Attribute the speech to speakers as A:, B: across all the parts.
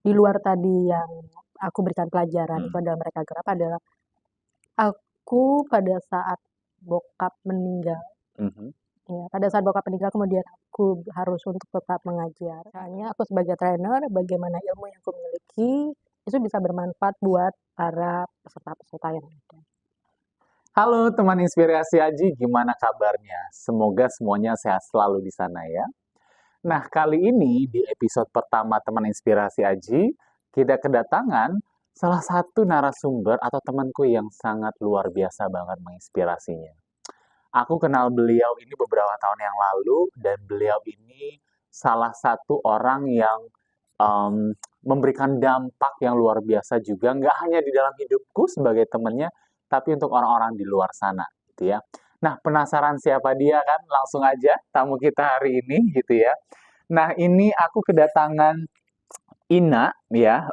A: di luar tadi yang aku berikan pelajaran itu
B: Hmm.
A: adalah Mereka Gerak adalah aku pada saat bokap meninggal.
B: Mhm.
A: Ya, pada saat bokap meninggal kemudian aku harus untuk tetap mengajar. Soalnya aku sebagai trainer, bagaimana ilmu yang aku miliki itu bisa bermanfaat buat para peserta-peserta yang ada.
B: Halo teman Inspirasi Aji, gimana kabarnya? Semoga semuanya sehat selalu di sana ya. Nah, kali ini di episode pertama teman Inspirasi Aji, kita kedatangan salah satu narasumber atau temanku yang sangat luar biasa banget menginspirasinya. Aku kenal beliau ini beberapa tahun yang lalu, dan beliau ini salah satu orang yang memberikan dampak yang luar biasa juga, nggak hanya di dalam hidupku sebagai temannya, tapi untuk orang-orang di luar sana, gitu ya. Nah, penasaran siapa dia kan? Langsung aja tamu kita hari ini, gitu ya. Nah, ini aku kedatangan Ina, ya.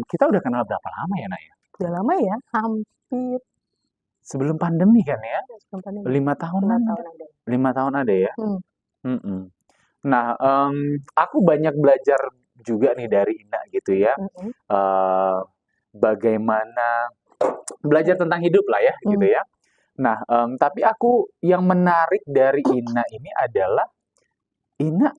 B: Kita udah kenal berapa lama ya, Nak ya?
A: Udah lama ya, hampir
B: Sebelum pandemi kan ya?
A: sebelum pandemi.
B: 5 tahunan
A: 5
B: ada?
A: tahun ada.
B: 5 tahun ada ya?
A: Hmm.
B: Mm-mm. Nah, aku banyak belajar juga nih dari Ina gitu ya.
A: Mm-mm.
B: Bagaimana belajar tentang hidup lah ya, gitu
A: Hmm.
B: ya. Nah, tapi aku yang menarik dari Ina ini adalah, Ina,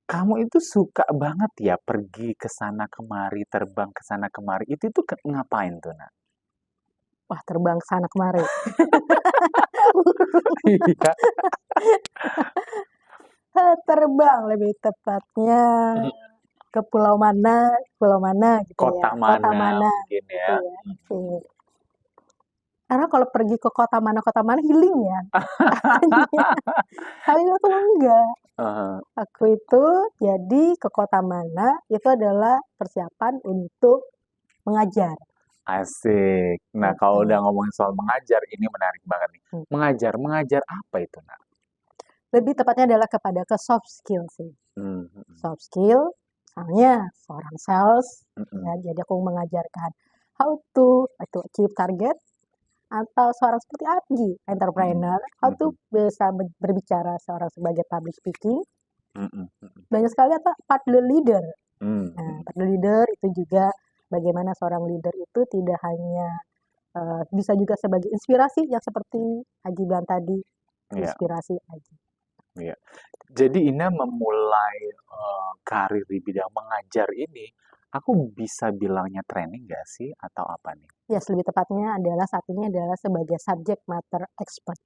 B: kamu itu suka banget ya pergi ke sana kemari, terbang ke sana kemari. Itu tuh ngapain tuh, Nak?
A: Wah, terbang ke sana kemari.
B: Iya.
A: Terbang lebih tepatnya ke pulau mana gitu
B: Kota
A: ya. Kota
B: mana
A: mana
B: mungkin
A: gitu
B: ya.
A: ya. Iya. Karena kalau pergi ke kota mana healing ya. Kali ini tuh enggak.
B: Eh,
A: Aku itu jadi ke kota mana itu adalah persiapan untuk mengajar.
B: Asik. Nah, kalau udah ngomongin soal mengajar, ini menarik banget nih.
A: Hmm.
B: Mengajar apa itu, Nak?
A: Lebih tepatnya adalah kepada ke soft skill sih.
B: Hmm.
A: Soft skill, misalnya seorang sales,
B: Mm-mm.
A: ya, jadi aku mengajarkan how to achieve target, atau seorang seperti Abdi, entrepreneur, how to bisa berbicara seorang sebagai public speaking,
B: Mm-mm.
A: banyak sekali atau part the leader.
B: Mm.
A: Nah, part the leader itu juga bagaimana seorang leader itu tidak hanya bisa juga sebagai inspirasi yang seperti Aji bilang tadi,
B: Iya,
A: inspirasi Aji.
B: iya. Jadi Ina memulai karir di bidang mengajar ini, aku bisa bilangnya training nggak sih atau apa nih?
A: Ya, lebih tepatnya adalah saat ini adalah sebagai subject matter expert.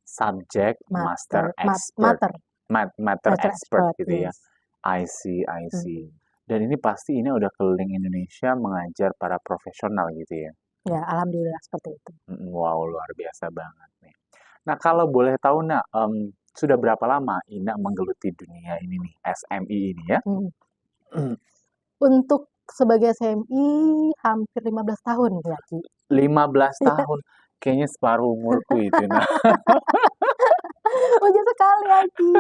B: Subject master expert,
A: Matter
B: matter expert gitu ya.
A: yes.
B: I see.
A: Hmm.
B: Dan ini pasti ini udah keliling Indonesia mengajar para profesional gitu ya.
A: Ya, alhamdulillah seperti itu.
B: Wow, luar biasa banget nih. Nah, kalau boleh tahu, Nak, sudah berapa lama Ina menggeluti dunia ini nih, SMI ini ya?
A: Untuk sebagai SMI hampir 15 tahun ya, Ci.
B: 15 tahun. Kayaknya separuh umurku itu, Nak.
A: Lucu sekali, Aji.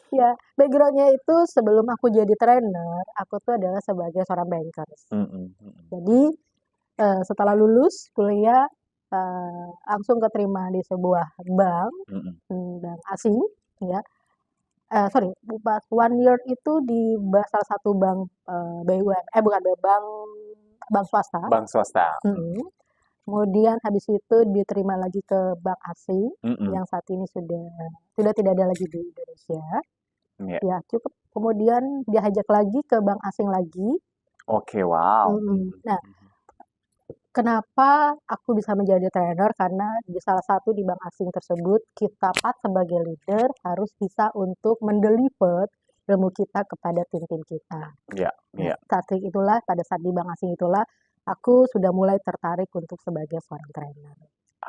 A: Ya, background-nya itu sebelum aku jadi trainer, aku tuh adalah sebagai seorang bankers. Jadi, setelah lulus kuliah, langsung keterima di sebuah bank, bank asing, ya. Sorry, pas 1 year itu di salah satu bank BUMN, bukan bank swasta.
B: Bank swasta.
A: Kemudian habis itu diterima lagi ke bank asing yang saat ini sudah tidak ada lagi di Indonesia.
B: Yeah.
A: Ya, cukup. Kemudian diajak lagi ke bank asing lagi.
B: Oke, wow.
A: Nah, kenapa aku bisa menjadi trainer? Karena di salah satu di bank asing tersebut, kita sebagai leader harus bisa untuk mendeliver ilmu kita kepada tim-tim kita.
B: Iya.
A: Pada saat di bank asing itulah, aku sudah mulai tertarik untuk sebagai seorang trainer.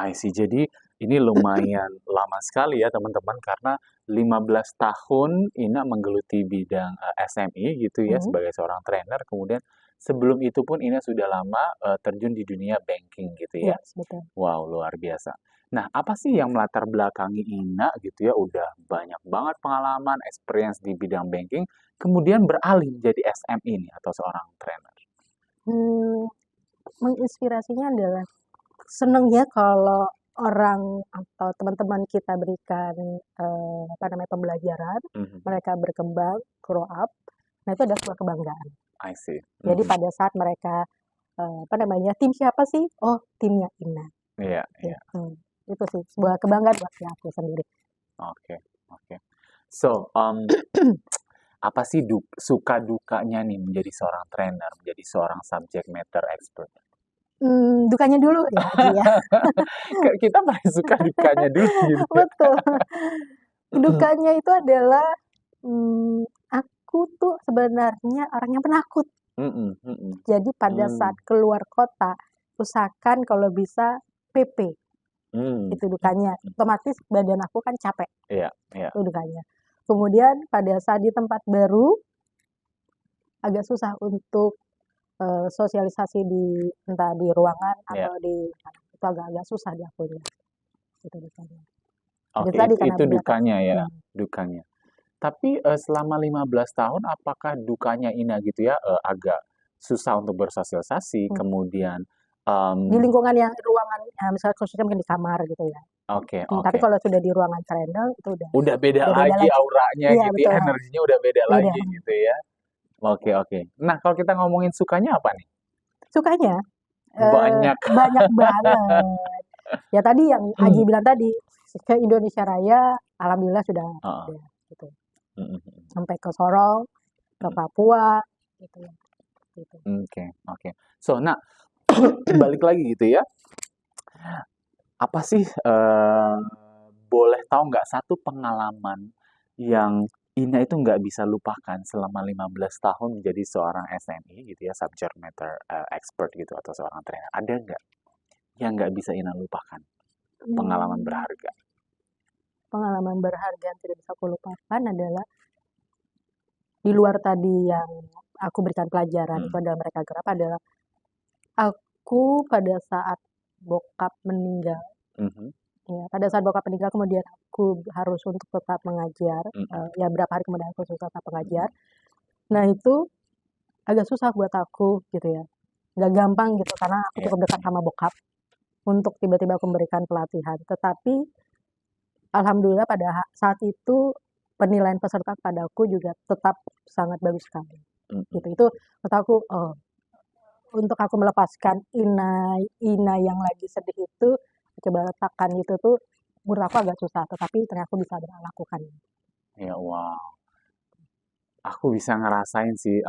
B: I see. Jadi ini lumayan lama sekali ya teman-teman, karena 15 tahun Ina menggeluti bidang SMI gitu ya sebagai seorang trainer. Kemudian sebelum itu pun Ina sudah lama terjun di dunia banking gitu ya.
A: Yes, betul.
B: Wow, luar biasa. Nah, apa sih yang melatar belakangi Ina gitu ya, udah banyak banget pengalaman, experience di bidang banking, kemudian beralih menjadi SMI nih atau seorang trainer?
A: Menginspirasinya adalah senangnya kalau orang atau teman-teman kita berikan pembelajaran, mereka berkembang, grow up, nah itu adalah sebuah kebanggaan.
B: I see.
A: Jadi pada saat mereka tim siapa sih? Oh, timnya Ina.
B: Iya, iya.
A: Itu sih sebuah kebanggaan buat aku sendiri.
B: Oke. So, apa sih suka dukanya nih menjadi seorang trainer, menjadi seorang subject matter expert?
A: Dukanya dulu ya, Haji ya.
B: Kita paling suka dukanya dulu gitu.
A: Betul. Dukanya itu adalah aku tuh sebenarnya orang yang penakut. Jadi pada saat keluar kota, usahakan kalau bisa PP. Itu dukanya. Otomatis badan aku kan capek.
B: Iya.
A: Itu dukanya. Kemudian pada saat di tempat baru, agak susah untuk sosialisasi entah di ruangan atau di itu agak susah di akunya. Itu dukanya.
B: Oke, itu dukanya ya, dukanya. Tapi selama 15 tahun apakah dukanya Ina gitu ya agak susah untuk bersosialisasi, kemudian
A: di lingkungan yang ruangan misalnya khususnya mungkin di kamar gitu ya.
B: Oke.
A: Tapi kalau sudah di ruangan trainer itu
B: udah beda lagi auranya
A: iya,
B: gitu, energinya udah beda lagi gitu ya. Oke. Nah, kalau kita ngomongin sukanya apa nih?
A: Sukanya
B: banyak
A: banget. Ya tadi yang Aji bilang tadi, ke Indonesia Raya alhamdulillah sudah ada gitu. Sampai ke Sorong, ke Papua gitu.
B: Oke. So, nah balik lagi gitu ya. Apa sih boleh tahu nggak satu pengalaman yang Ina itu nggak bisa lupakan selama 15 tahun menjadi seorang SME gitu ya, subject matter expert gitu atau seorang trainer. Ada nggak yang nggak bisa Ina lupakan? Pengalaman berharga.
A: Pengalaman berharga yang tidak bisa aku lupakan adalah di luar tadi yang aku berikan pelajaran pada mereka gerap adalah aku pada saat bokap meninggal. Ya, pada saat bokap meninggal kemudian aku harus untuk tetap mengajar. Ya berapa hari kemudian aku tetap mengajar. Nah itu agak susah buat aku gitu ya. Nggak gampang gitu karena aku cukup dekat sama bokap untuk tiba-tiba aku memberikan pelatihan. Tetapi alhamdulillah pada saat itu penilaian peserta padaku juga tetap sangat bagus sekali. Gitu. Itu menurut aku untuk aku melepaskan Ina yang lagi sedih itu coba letakkan itu tuh menurut aku agak susah, tetapi ternyata aku bisa melakukan.
B: Ya, wow. Aku bisa ngerasain sih,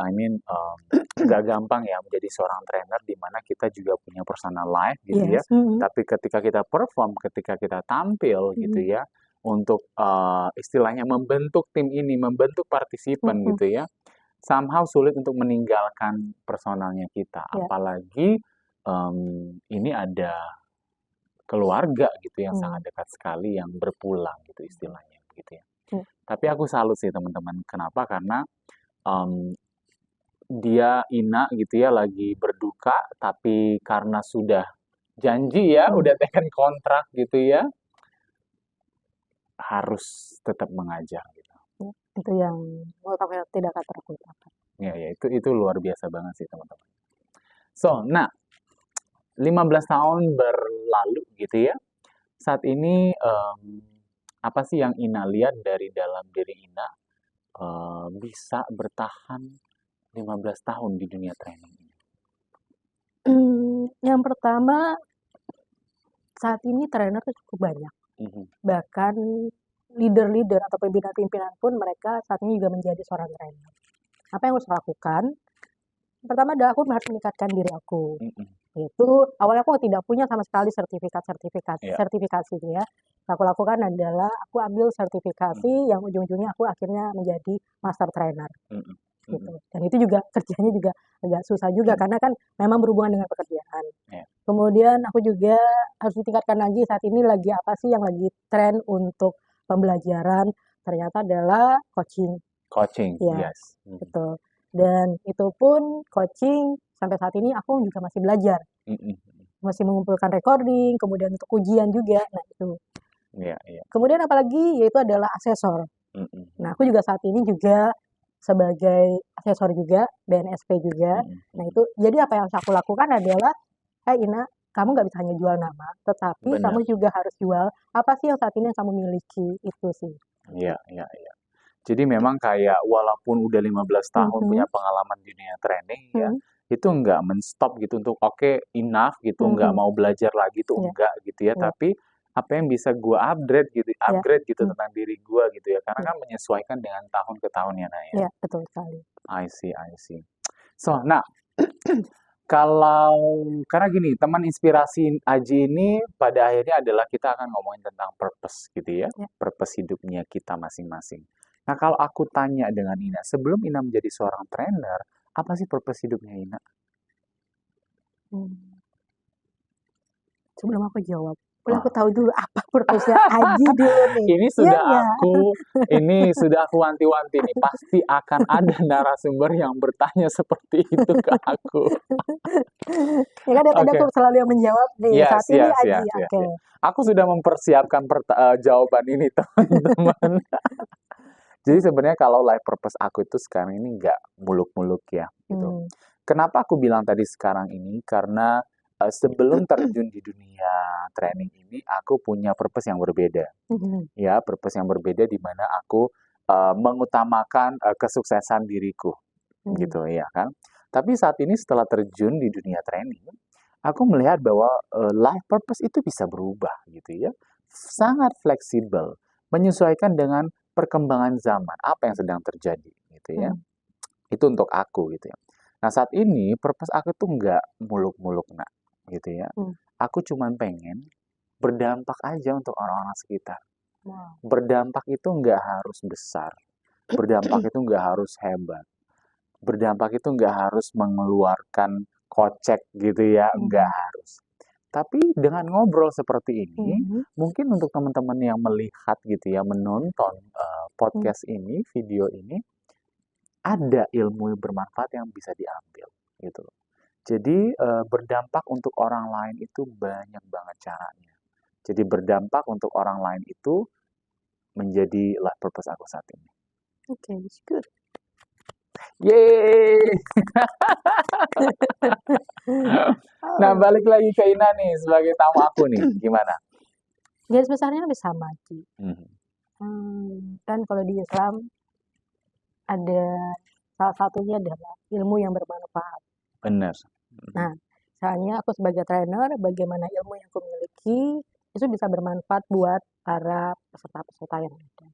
B: gak gampang ya menjadi seorang trainer di mana kita juga punya personal life gitu ya. Tapi ketika kita perform, ketika kita tampil gitu ya, untuk istilahnya membentuk tim ini, membentuk partisipan gitu ya, somehow sulit untuk meninggalkan personalnya kita. Apalagi ini ada keluarga gitu yang sangat dekat sekali yang berpulang gitu istilahnya gitu ya. Tapi aku salut sih teman-teman. Kenapa? Karena dia Ina gitu ya lagi berduka, tapi karena sudah janji ya, udah teken kontrak gitu ya, harus tetap mengajar gitu.
A: Itu yang menurut aku tidak akan terlupakan.
B: Ya, itu luar biasa banget sih teman-teman. So, nah 15 tahun berlalu gitu ya. Saat ini apa sih yang Ina lihat dari dalam diri Ina bisa bertahan 15 tahun di dunia training ini?
A: Yang pertama, saat ini trainer tuh cukup banyak. Bahkan leader-leader atau pimpinan-pimpinan pun mereka saat ini juga menjadi seorang trainer. Apa yang harus saya lakukan? Pertama adalah aku harus meningkatkan diri aku. Yaitu awalnya aku tidak punya sama sekali sertifikasi ya. Yang aku lakukan adalah aku ambil sertifikasi yang ujung-ujungnya aku akhirnya menjadi master trainer. Gitu. Dan itu juga kerjanya juga agak susah juga karena kan memang berhubungan dengan pekerjaan. Kemudian aku juga harus ditingkatkan lagi, saat ini lagi apa sih yang lagi tren untuk pembelajaran, ternyata adalah coaching.
B: Yes.
A: Betul. Dan itu pun coaching sampai saat ini aku juga masih belajar. Masih mengumpulkan recording, kemudian untuk ujian juga. Nah itu. Kemudian apalagi yaitu adalah asesor. Nah aku juga saat ini juga sebagai asesor juga, BNSP juga. Nah itu, jadi apa yang aku lakukan adalah, Ina, kamu nggak bisa hanya jual nama, tetapi kamu juga harus jual apa sih yang saat ini yang kamu miliki, itu sih.
B: Iya. Jadi memang kayak walaupun udah 15 tahun punya pengalaman di dunia training ya, itu nggak men-stop gitu untuk oke, enough gitu, nggak mau belajar lagi tuh enggak gitu ya, tapi apa yang bisa gua upgrade gitu tentang diri gua gitu ya, karena kan menyesuaikan dengan tahun ke tahun ya, Nak, ya.
A: Iya, betul sekali.
B: I see. So, nah, karena gini, teman inspirasi Aji ini pada akhirnya adalah kita akan ngomongin tentang purpose gitu ya, purpose hidupnya kita masing-masing. Nah, kalau aku tanya dengan Ina, sebelum Ina menjadi seorang trainer, apa sih purpose hidupnya Ina?
A: Sebelum aku jawab, boleh aku tahu dulu apa purpose-nya Aji dulu nih?
B: Ini sudah aku wanti-wanti nih, pasti akan ada narasumber yang bertanya seperti itu ke aku.
A: Ya kan tadi aku selalu yang menjawab nih, saat ini Aji. Oke.
B: Aku sudah mempersiapkan jawaban ini, teman-teman. Jadi sebenarnya kalau life purpose aku itu sekarang ini nggak muluk-muluk ya, gitu. Kenapa aku bilang tadi sekarang ini? Karena sebelum terjun di dunia training ini, aku punya purpose yang berbeda. Ya, purpose yang berbeda di mana aku mengutamakan kesuksesan diriku, gitu ya kan. Tapi saat ini setelah terjun di dunia training, aku melihat bahwa life purpose itu bisa berubah, gitu ya. Sangat fleksibel, menyesuaikan dengan perkembangan zaman, apa yang sedang terjadi, gitu ya. Itu untuk aku, gitu ya. Nah, saat ini purpose aku tuh nggak muluk-muluk, Nak, gitu ya. Aku cuma pengen berdampak aja untuk orang-orang sekitar. Berdampak itu nggak harus besar, berdampak itu nggak harus hebat, berdampak itu nggak harus mengeluarkan kocek gitu ya, nggak harus. Tapi dengan ngobrol seperti ini, mungkin untuk teman-teman yang melihat gitu ya, menonton podcast ini, video ini, ada ilmu bermanfaat yang bisa diambil gitu loh. Jadi berdampak untuk orang lain itu banyak banget caranya. Jadi berdampak untuk orang lain itu menjadi life purpose aku saat ini.
A: Oke, it's good.
B: Yeay! Nah, balik lagi ke Ina nih sebagai tamu aku nih, gimana?
A: Garis besarnya lebih sama, Ci. Kan kalau di Islam ada salah satunya adalah ilmu yang bermanfaat.
B: Benar.
A: Nah, misalnya aku sebagai trainer, bagaimana ilmu yang aku miliki itu bisa bermanfaat buat para peserta-peserta yang ada.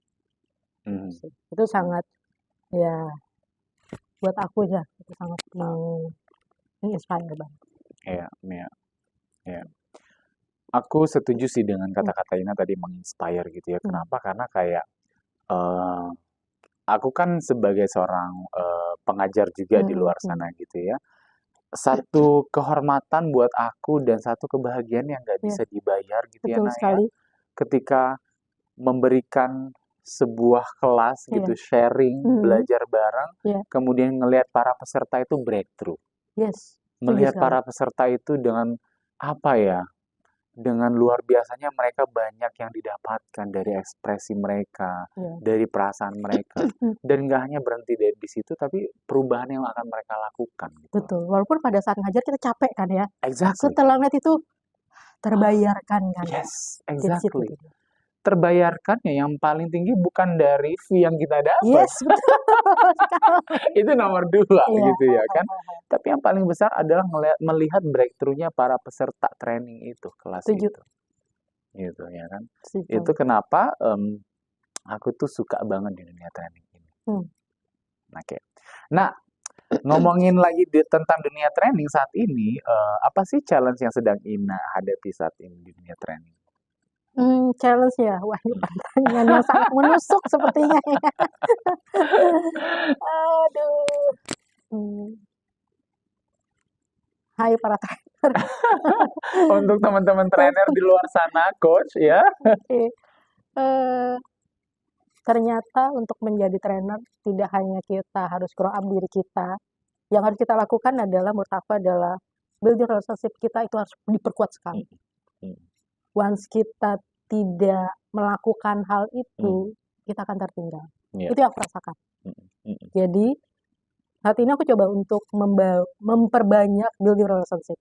A: Itu sangat ya buat aku ya, itu sangat menginspire banget.
B: Iya. Aku setuju sih dengan kata-kata Ina tadi, menginspire gitu ya. Kenapa? Karena kayak aku kan sebagai seorang pengajar juga di luar sana gitu ya. Satu kehormatan buat aku dan satu kebahagiaan yang nggak bisa dibayar gitu ya, Nak, ya. Ketika memberikan sebuah kelas gitu, sharing, belajar bareng, kemudian ngelihat para peserta itu breakthrough. Melihat para peserta itu dengan apa ya, dengan luar biasanya mereka banyak yang didapatkan dari ekspresi mereka, dari perasaan mereka, dan nggak hanya berhenti di situ, tapi perubahan yang akan mereka lakukan. Gitu.
A: Betul, walaupun pada saat ngajar kita capek kan ya.
B: Exactly.
A: Setelah lihat itu terbayarkan kan.
B: Yes, exactly. Terbayarkan ya, yang paling tinggi bukan dari fee yang kita dapat.
A: Yes, betul.
B: Itu nomor 2 gitu ya kan. Tapi yang paling besar adalah melihat breakthrough-nya para peserta training itu, kelas itu. Gitu ya kan. Itu kenapa aku tuh suka banget di dunia training ini. Oke. Nah, ngomongin lagi tentang dunia training saat ini, apa sih challenge yang sedang Ina hadapi saat ini di dunia training?
A: Challenge ya, wah ini pertanyaan yang sangat menusuk sepertinya ya. Aduh. Hai para trainer.
B: Untuk teman-teman trainer di luar sana, coach ya.
A: Ternyata untuk menjadi trainer tidak hanya kita harus grow up diri kita. Yang harus kita lakukan adalah, menurut aku adalah building relationship kita itu harus diperkuat sekali. Once kita tidak melakukan hal itu, kita akan tertinggal. Itu yang aku rasakan. Jadi, saat ini aku coba untuk memperbanyak building relationship.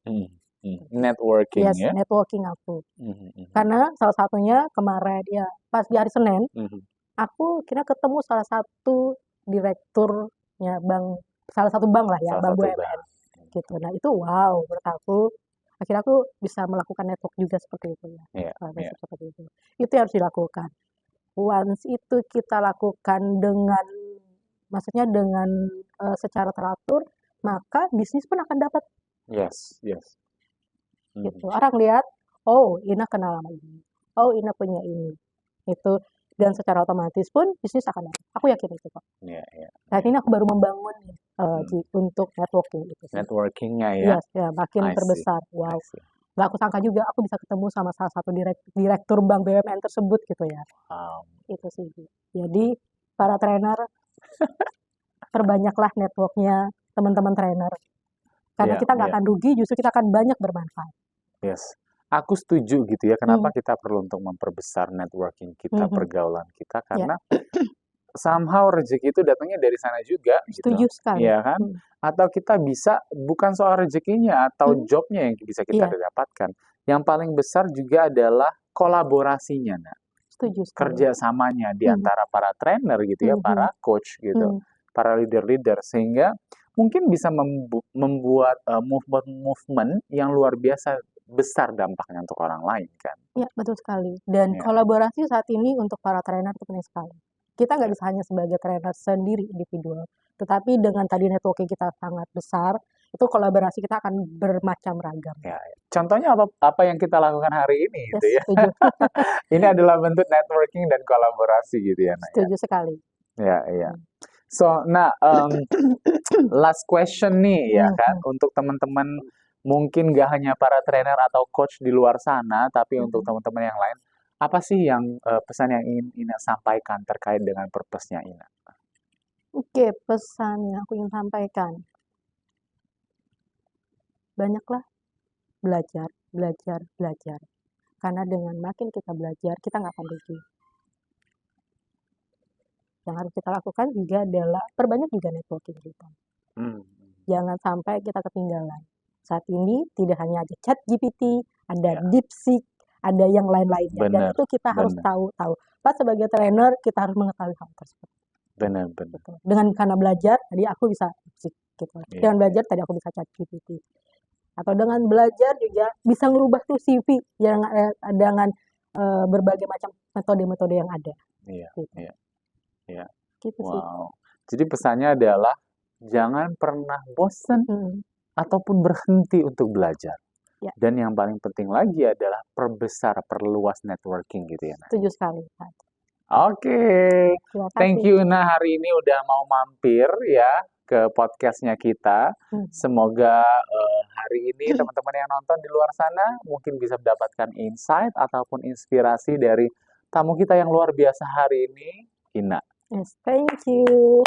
B: Networking ya?
A: Networking aku. Karena salah satunya kemarin ya, pas di hari Senin, aku kira ketemu salah satu direkturnya salah satu bank lah ya, bank BUMN gitu. Nah itu wow, menurut aku akhirnya aku bisa melakukan network juga seperti itu ya. Seperti itu. Itu yang harus dilakukan. Once itu kita lakukan maksudnya dengan secara teratur, maka bisnis pun akan dapat.
B: Yes.
A: Gitu. Orang lihat, oh Ina kenal sama ini, oh Ina punya ini, itu, dan secara otomatis pun bisnis akan dapat. Aku yakin itu kok. Saat ini aku baru membangun untuk networking itu.
B: Networkingnya ya.
A: Yes, ya makin terbesar. Wow. Gak aku sangka juga aku bisa ketemu sama salah satu direktur bank BUMN tersebut gitu ya. Itu sih. Jadi para trainer perbanyaklah networknya teman-teman trainer. Karena kita nggak akan rugi, justru kita akan banyak bermanfaat.
B: Yes. Aku setuju gitu ya. Kenapa kita perlu untuk memperbesar networking kita, pergaulan kita, karena somehow rezeki itu datangnya dari sana juga.
A: Setuju sekali.
B: Iya kan? Atau kita bisa, bukan soal rezekinya atau jobnya yang bisa kita dapatkan. Yang paling besar juga adalah kolaborasinya, Nak.
A: Setuju sekali.
B: Kerjasamanya di antara para trainer gitu ya, para coach gitu, para leader-leader, sehingga mungkin bisa membuat movement yang luar biasa besar dampaknya untuk orang lain kan.
A: Iya, betul sekali. Dan kolaborasi saat ini untuk para trainer itu penting sekali. Kita nggak bisa hanya sebagai trainer sendiri individual, tetapi dengan tadi networking kita sangat besar, itu kolaborasi kita akan bermacam ragam.
B: Contohnya apa yang kita lakukan hari ini gitu ya. Ini adalah bentuk networking dan kolaborasi gitu ya, Nak.
A: Setuju sekali.
B: Ya. So, nah, last question nih ya kan, untuk teman-teman mungkin gak hanya para trainer atau coach di luar sana, tapi untuk teman-teman yang lain, apa sih yang pesan yang ingin Ina sampaikan terkait dengan purpose-nya Ina?
A: Oke, pesan yang aku ingin sampaikan. Banyaklah belajar. Karena dengan makin kita belajar, kita nggak akan rugi. Yang harus kita lakukan juga adalah perbanyak juga networking kita. Jangan sampai kita ketinggalan. Saat ini tidak hanya ada ChatGPT, ada DeepSeek, ada yang lain-lainnya. Dan itu kita harus tahu. Pas sebagai trainer, kita harus mengetahui hal tersebut.
B: Benar.
A: Dengan karena belajar, tadi aku bisa DeepSeek gitu. Dengan belajar, tadi aku bisa ChatGPT. Atau dengan belajar juga bisa ngerubah tuh CV dengan berbagai macam metode-metode yang ada.
B: Iya.
A: Gitu
B: wow.
A: Sih.
B: Jadi pesannya adalah jangan pernah bosan ataupun berhenti untuk belajar. Dan yang paling penting lagi adalah perluas networking gitu ya.
A: Setuju sekali.
B: Oke. Thank you Nah hari ini udah mau mampir ya ke podcastnya kita. Semoga hari ini teman-teman yang nonton di luar sana mungkin bisa mendapatkan insight ataupun inspirasi dari tamu kita yang luar biasa hari ini, Ina.
A: Yes, thank you.